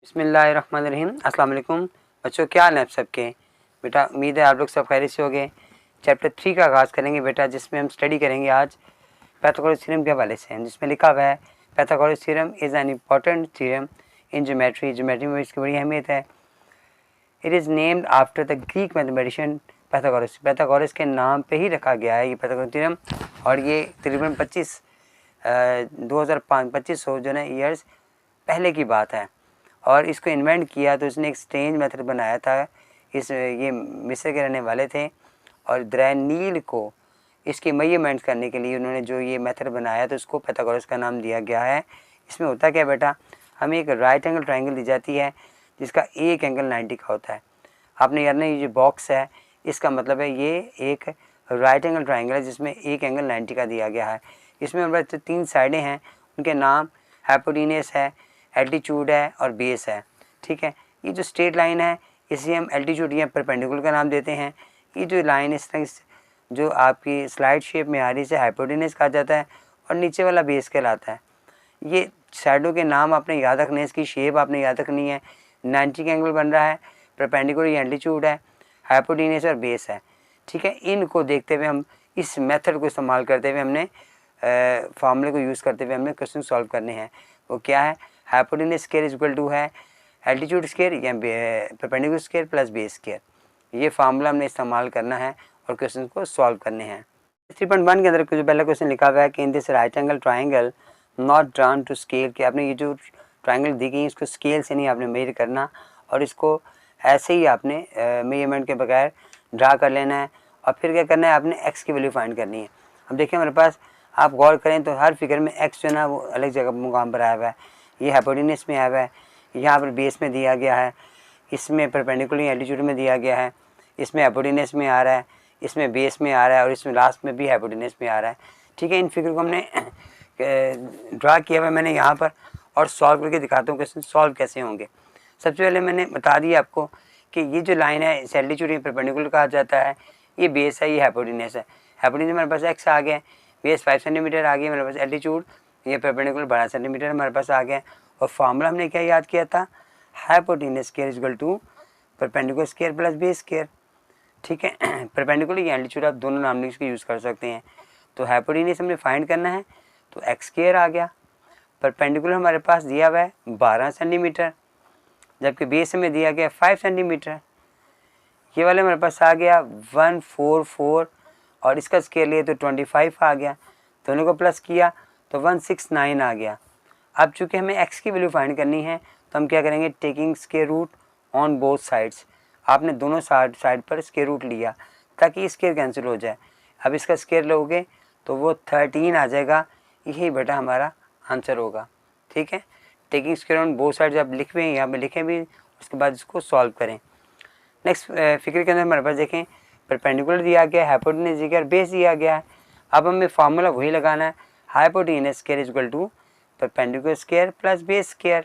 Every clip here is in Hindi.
बिस्मिल्लाहिर्रहमानिर्रहीम। अस्सलाम वालेकुम बच्चों, क्या हाल है आप सबके। बेटा उम्मीद है आप लोग सब खैरियत से होंगे। चैप्टर 3 का आगाज़ करेंगे बेटा, जिसमें हम स्टडी करेंगे आज पाइथागोरस थ्योरम के हवाले से, जिसमें लिखा हुआ है Pythagoras theorem is an important theorem in geometry में इसकी बड़ी अहमियत है। It is named after the Greek mathematician Pythagoras के नाम पे ही रखा गया है ये पाइथागोरस थ्योरम। और ये तकरीबन 2500 जो है ईयर्स पहले की बात है। और इसको इन्वेंट किया तो उसने एक स्ट्रेंज मेथड बनाया था। ये मिस्र के रहने वाले थे और दरिया नील को इसकी मेजरमेंट्स करने के लिए उन्होंने जो ये मेथड बनाया तो उसको पाइथागोरस का नाम दिया गया है। इसमें होता क्या बेटा, हमें एक राइट एंगल ट्रायंगल दी जाती है जिसका एक एंगल 90 का होता है। आपने यार ये जो बॉक्स है इसका मतलब है ये एक राइट एंगल ट्रायंगल है जिसमें एक एंगल 90 का दिया गया है। इसमें हमारे जो 3 साइडें हैं उनके नाम हाइपोटेन्यूस है, एल्टीट्यूड है और बेस है। ठीक है, ये जो स्ट्रेट लाइन है इसे हम एल्टीट्यूड या परपेंडिकुलर का नाम देते हैं। ये जो लाइन इस तरह जो आपकी स्लाइड शेप में आ रही है हाइपोटेन्यूस कहा जाता है और नीचे वाला बेस कहलाता है। ये साइडों के नाम आपने याद रखने हैं, इसकी शेप आपने याद रखनी है। 90 का एंगल बन रहा है, परपेंडिकुलर या एल्टीट्यूड है, हाइपोटेन्यूस और बेस है। ठीक है, इनको देखते हुए हम इस मेथड को इस्तेमाल करते हुए हमने फार्मूले को यूज़ करते हुए हमने क्वेश्चन सॉल्व करने हैं। वो क्या है, hypotenuse square is equal to है एल्टीट्यूड स्क्वायर या perpendicular square plus base square. ये फार्मूला हमने इस्तेमाल करना है और क्वेश्चन को सॉल्व करने हैं। 3.1 के अंदर जो पहला क्वेश्चन लिखा हुआ है कि in this right angle triangle not drawn to scale, कि आपने ये जो ट्राइंगल दी गई इसको स्केल से नहीं आपने मेजर करना और इसको ऐसे ही आपने मेजरमेंट के बगैर ड्रा कर लेना है। और फिर क्या करना है, आपने एक्स की वैल्यू फाइंड करनी है। अब देखिए हमारे पास आप गौर करें तो हर फिगर में एक्स जो है ना वो अलग जगह मुकाम पर आया हुआ है। ये हाइपोटेन्यूस में आया हुआ है, यहाँ पर बेस में दिया गया है, इसमें परपेंडिकुलर एल्टीट्यूड में दिया गया है, इसमें हाइपोटेन्यूस में आ रहा है, इसमें बेस में आ रहा है और इसमें लास्ट में भी हाइपोटेन्यूस में आ रहा है। ठीक है, इन फिगर को हमने ड्रा किया हुआ है मैंने यहाँ पर और सॉल्व करके दिखाता हूँ क्वेश्चन सॉल्व कैसे होंगे। सबसे पहले मैंने बता दिया आपको कि ये जो लाइन है इसे एल्टीट्यूड या परपेंडिकुलर कहा जाता है। ये बेस है, ये हाइपोटेन्यूस है। हाइपोटेन्यूस हमारे पास एक्स आ गया, बेस 5 सेंटीमीटर आ गया मेरे पास, एल्टीट्यूड ये परपेंडिकुलर 12 सेंटीमीटर हमारे पास आ गया। और फार्मूला हमने क्या याद किया था, hypotenuse square is equal to perpendicular square plus base square. ठीक है, परपेंडिकुलर या एल्टीट्यूड आप दोनों नाम इसके यूज़ कर सकते हैं। तो हाइपोटेन्यूस हमने फाइंड करना है तो एक्स स्क्वायर आ गया। परपेंडिकुलर हमारे पास दिया हुआ है 12 सेंटीमीटर, जबकि बेस में दिया गया 5 सेंटीमीटर। ये वाले हमारे पास आ गया 144 और इसका स्केयर लिए तो 25 आ गया। दोनों को प्लस किया तो 169 आ गया। अब चूँकि हमें x की वैल्यू फाइंड करनी है तो हम क्या करेंगे, taking square root on both sides. आपने दोनों साइड पर स्केयर रूट लिया ताकि स्केयर कैंसिल हो जाए। अब इसका स्केयर लोगे तो वो 13 आ जाएगा। यही बेटा हमारा आंसर होगा। ठीक है, taking square on both sides आप लिख भी यहाँ पर लिखें भी, उसके बाद इसको सॉल्व करें। नेक्स्ट फिगर के अंदर हमारे पास देखें परपेंडिकुलर दिया गया है, हाइपोटेन्यूस दिया गया है, बेस दिया गया है। अब हमें फार्मूला वही लगाना है, hypotenuse square is equal to perpendicular square plus base square.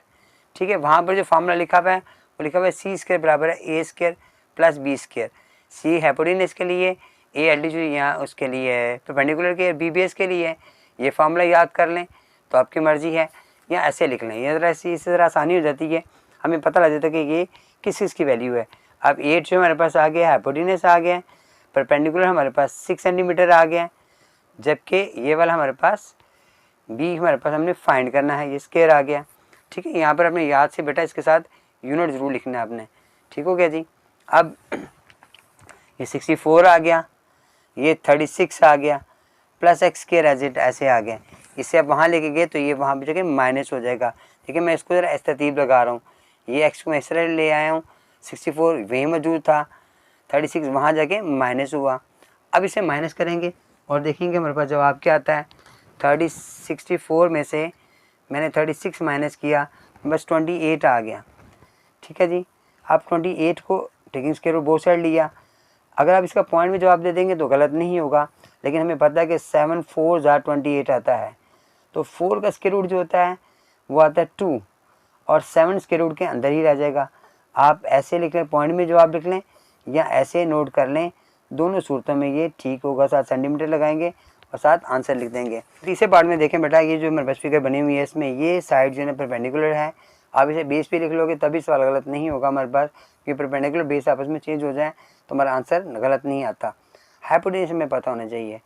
ठीक है, वहाँ पर जो फार्मूला लिखा हुआ है वो लिखा हुआ है सी स्क्वायर बराबर है ए स्क्वायर प्लस बी स्क्वायर। सी हाइपोटेन्यूस के लिए, ए एल्टीट्यूड यहाँ उसके लिए है परपेंडिकुलर के, बी बेस के लिए है। ये फार्मूला याद कर लें तो आपकी मर्ज़ी है, या ऐसे लिख लें। ये ज़रा इसी तरह आसानी हो जाती है, हमें पता लग जाता है कि ये किस चीज़ की वैल्यू है। अब 8 जो हमारे पास आ गया, हाइपोटेन्यूस आ गया, परपेंडिकुलर हमारे पास 6 सेंटीमीटर आ गया, जबकि ये वाला हमारे पास बी हमारे पास हमने फाइंड करना है, ये स्क्वायर आ गया। ठीक है, यहाँ पर अपने याद से बेटा इसके साथ यूनिट ज़रूर लिखना है आपने। ठीक हो गया जी। अब ये 64 आ गया, ये 36 आ गया plus x square as it ऐसे आ गया। इसे आप वहाँ लेके गए तो ये वहाँ पर जगह माइनस हो जाएगा। ठीक है, मैं इसको ज़रा इस तरतीब लगा रहा हूँ। ये एक्स को मैं इस तरह ले आया हूँ, 64 वहीं मौजूद था, 36 वहाँ जाके माइनस हुआ। अब इसे माइनस करेंगे और देखेंगे हमारे पास जवाब क्या आता है। 64 में से मैंने 36 माइनस किया, बस 28 आ गया। ठीक है जी, आप 28 को taking square root both side लिया। अगर आप इसका पॉइंट में जवाब दे देंगे तो गलत नहीं होगा, लेकिन हमें पता है कि 7 4 28 आता है। तो 4 का स्क्वायर रूट जो होता है वो आता है 2 और 7 स्क्वायर रूट के अंदर ही रह जाएगा। आप ऐसे लिख लें, पॉइंट में जवाब लिख लें या ऐसे नोट कर लें, दोनों सूरतों में ये ठीक होगा। 7 सेंटीमीटर लगाएंगे और साथ आंसर लिख देंगे। तीसरे पार्ट में देखें बेटा, ये जो मेरे पास फिगर बनी हुई है इसमें ये साइड जो है परपेंडिकुलर है आप इसे बेस पे लिख लोगे तभी सवाल गलत नहीं होगा हमारे पास, क्योंकि परपेंडिकुलर बेस आपस में चेंज हो जाए तो हमारा आंसर गलत नहीं आता। हाइपोटेन्यूस हमें पता होना चाहिए,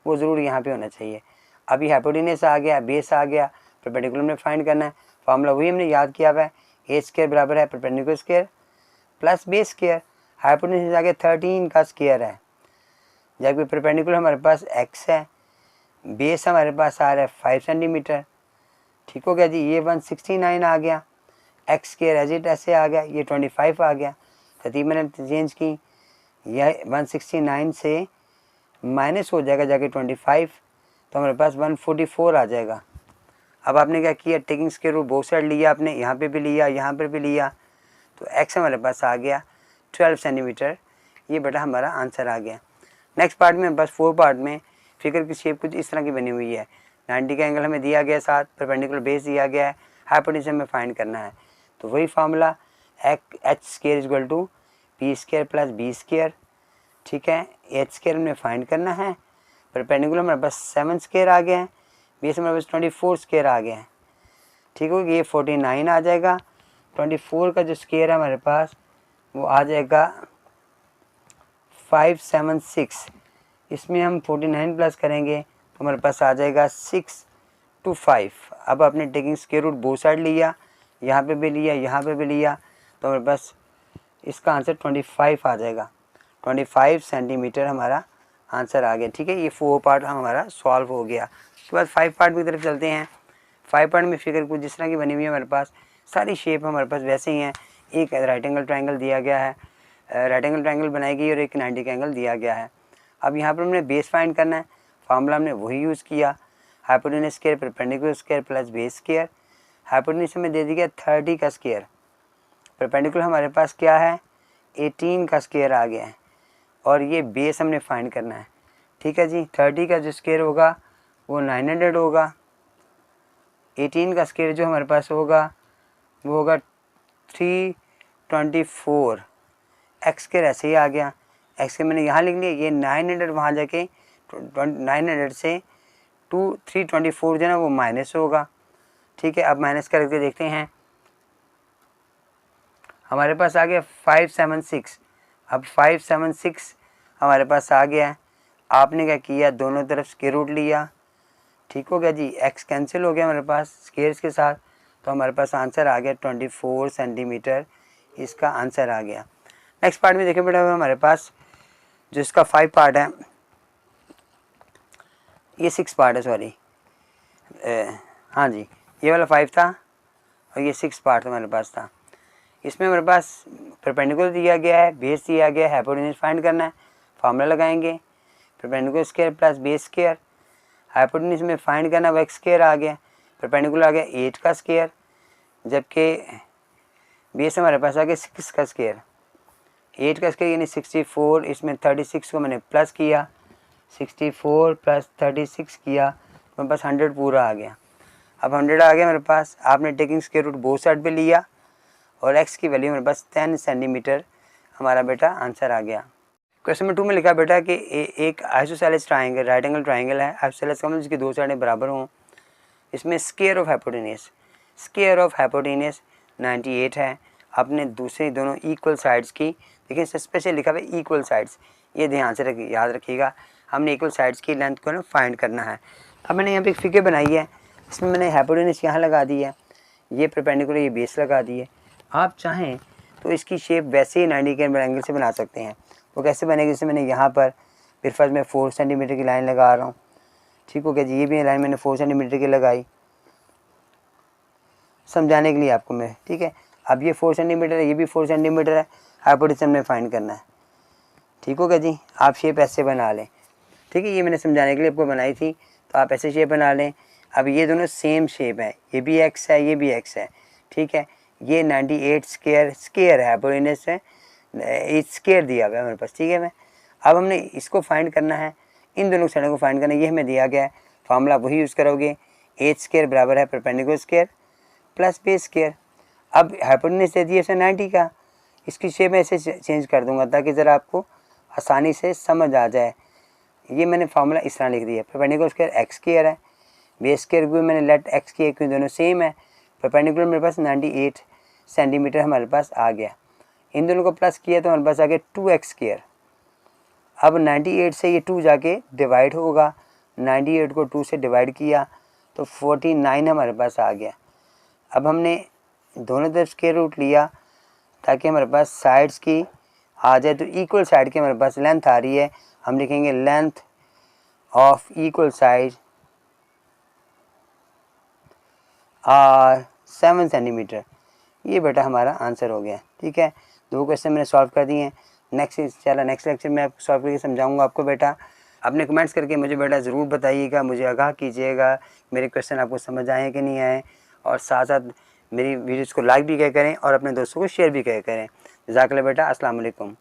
वो ज़रूर यहाँ पे होना चाहिए। अभी हाइपोटेन्यूस आ गया, बेस आ गया, परपेंडिकुलर में फाइंड करना है। फार्मूला वही हमने याद किया हुआ है, ए स्क्वायर बराबर है perpendicular square plus base square. Hypotenuse आ गया 13 का स्क्वायर है, जबकि परपेंडिकुलर हमारे पास x है, बेस हमारे पास आ रहा है 5 सेंटीमीटर। ठीक हो गया जी, ये 169 आ गया, एक्स स्क्वायर एज इट ऐसे आ गया, ये 25 आ गया। तरतीब मैंने चेंज की, यह 169 से माइनस हो जाएगा जाके 25, तो हमारे पास 144 आ जाएगा। अब आपने क्या किया, taking square root both side लिया आपने, यहाँ पे भी लिया, यहाँ पर भी लिया, तो एक्स हमारे पास आ गया 12 सेंटीमीटर। ये बेटा हमारा आंसर आ गया। नेक्स्ट पार्ट में बस 4 पार्ट में फिगर की शेप कुछ इस तरह की बनी हुई है। 90 का एंगल हमें दिया गया, साथ परपेंडिकुलर बेस दिया गया है, हाइपोटेन्यूस हमें फाइंड करना है। तो वही formula H square equal to P square plus B square. ठीक है, एच स्क्वायर हमने फाइंड करना है, परपेंडिकुलर हमारे पास 7 स्क्वायर आ गया है, बेस हमारे पास 24 स्क्वायर आ गया है। ठीक हो गया, ये 49 आ जाएगा। 24 का जो स्क्वायर है हमारे पास वो आ जाएगा 576। इसमें हम 49 प्लस करेंगे तो हमारे पास आ जाएगा 625। अब आपने taking square root both side लिया, यहाँ पे भी लिया, यहाँ पे भी लिया, तो हमारे पास इसका आंसर 25 आ जाएगा। 25 सेंटीमीटर हमारा आंसर आ गया। ठीक है, ये 4 पार्ट हमारा सॉल्व हो गया। उसके बाद 5 पार्ट की तरफ चलते हैं। 5 पार्ट में फिगर कुछ जिस तरह की बनी हुई है हमारे पास, सारी शेप हमारे पास वैसे ही हैं। एक राइट एंगल ट्रायंगल दिया गया है, राइट एंगल ट्रायंगल बनाई गई और एक 90 का एंगल दिया गया है। अब यहाँ पर हमने बेस फाइंड करना है, फार्मूला हमने वही यूज़ किया, hypotenuse square perpendicular square plus base square. Hypotenuse हमें दे दिया 30 का स्क्वायर, परपेंडिकुलर हमारे पास क्या है 18 का स्क्वायर आ गया है, और ये बेस हमने फाइंड करना है। ठीक है जी, 30 का जो स्क्वायर होगा वो 900 होगा, 18 का स्क्वायर जो हमारे पास होगा वो होगा 324। एक्स स्क्वायर ऐसे ही आ गया, एक्स के मैंने यहाँ लिख लिया, ये 900 वहाँ जाके 900 से 324 जो है ना वो माइनस होगा। ठीक है, अब माइनस करके देखते हैं, हमारे पास आ गया 576। अब 576 हमारे पास आ गया है, आपने क्या किया दोनों तरफ स्क्वायर रूट लिया। ठीक हो गया जी, एक्स कैंसिल हो गया हमारे पास स्क्वायर्स के साथ, तो हमारे पास आंसर आ गया 24 सेंटीमीटर, इसका आंसर आ गया। नेक्स्ट पार्ट में देखें बेटा, हमारे पास जो इसका 5 पार्ट है, ये 6 पार्ट है, सॉरी, हाँ जी, ये वाला 5 था और ये 6 पार्ट हमारे पास था। इसमें हमारे पास परपेंडिकुलर दिया गया है, बेस दिया गया है, हाइपोटेन्यूस फाइंड करना है। फार्मूला लगाएंगे, perpendicular square plus base square. Hypotenuse में फाइंड करना, वो एक्स स्क्वायर आ गया, परपेंडिकुलर आ गया 8 का स्क्वायर, जबकि बेस हमारे पास आ गया 6 का स्क्वायर। 8 का स्क्वायर यानी 64, इसमें 36 को मैंने प्लस किया, 64 प्लस 36 किया तो मेरे पास 100 पूरा आ गया। अब 100 आ गया मेरे पास, आपने taking square root both side पे लिया और x की वैल्यू मेरे पास 10 सेंटीमीटर, हमारा बेटा आंसर आ गया। क्वेश्चन नंबर 2 में लिखा बेटा कि एक isosceles triangle, right angle triangle है, आइसोसेलेस का मतलब जिसकी 2 साइडें बराबर हों, इसमें स्क्वायर ऑफ हाइपोटेन्यूस 98 है। आपने दूसरे दोनों इक्वल साइड्स की, देखिए स्पेशल लिखा हुआ है इक्वल साइड्स, ये ध्यान से याद रखिएगा, हमने इक्वल साइड्स की लेंथ को ना फाइंड करना है। अब मैंने यहाँ पे एक फिगर बनाई है, इसमें मैंने हाइपोटेन्यूस यहाँ लगा दी है, ये परपेंडिकुलर ये बेस लगा दी है। आप चाहें तो इसकी शेप वैसे ही 90 के एंगल से बना सकते हैं। वो कैसे बनेगी, जैसे मैंने यहाँ पर फिर फर्स्ट में 4 सेंटीमीटर की लाइन लगा रहा हूँ। ठीक हो गया जी, ये भी लाइन मैंने 4 सेंटीमीटर की लगाई समझाने के लिए आपको मैं। ठीक है, अब ये 4 सेंटीमीटर है, ये भी 4 सेंटीमीटर है, हाइपोटेन्यूस हमने फाइंड करना है। ठीक हो गया जी, आप शेप ऐसे बना लें। ठीक है, ये मैंने समझाने के लिए आपको बनाई थी, तो आप ऐसे शेप बना लें। अब ये दोनों सेम शेप है, ये भी एक्स है, ये भी एक्स है। ठीक है, ये 98 स्क्वायर है, हाइपोटेन्यूस है 8 स्क्वायर दिया हुआ है हमारे पास। ठीक है, मैं अब हमने इसको फाइंड करना है, इन दोनों साइडों को फाइंड करना है, ये हमें दिया गया है। फार्मूला वही यूज़ करोगे, 8 स्क्वायर बराबर है perpendicular square plus base square. अब हाइपोटेन्यूस दे दिया 90 का, इसकी शेप मैं ऐसे चेंज कर दूंगा ताकि ज़रा आपको आसानी से समझ आ जाए। ये मैंने फार्मूला इस तरह लिख दिया, परपेंडिकुलर स्क्वायर एक्स स्क्वायर है, बेस स्क्वायर भी मैंने लेट एक्स की, क्योंकि दोनों सेम है, परपेंडिकुलर मेरे पास 98 सेंटीमीटर हमारे पास आ गया। इन दोनों को प्लस किया तो हमारे पास आ गया 2x²। अब 98 से ये 2 जाके डिवाइड होगा, 98 को 2 से डिवाइड किया तो 49 हमारे पास आ गया। अब हमने दोनों तरफ स्क्वायर रूट लिया ताकि हमारे पास साइड्स की आ जाए, तो इक्वल साइड की हमारे पास लेंथ आ रही है, हम लिखेंगे length of equal side are 7 centimetre. ये बेटा हमारा आंसर हो गया। ठीक है, 2 क्वेश्चन मैंने सॉल्व कर दिए हैं। नेक्स्ट लेक्चर में आपको सॉल्व करके समझाऊंगा आपको बेटा। अपने कमेंट्स करके मुझे बेटा ज़रूर बताइएगा, मुझे आगाह कीजिएगा मेरे क्वेश्चन आपको समझ आए कि नहीं आए, और साथ साथ मेरी वीडियोज़ को लाइक भी करें और अपने दोस्तों को शेयर भी करें। जज़ाकल्लाह बेटा, अस्सलाम वालेकुम।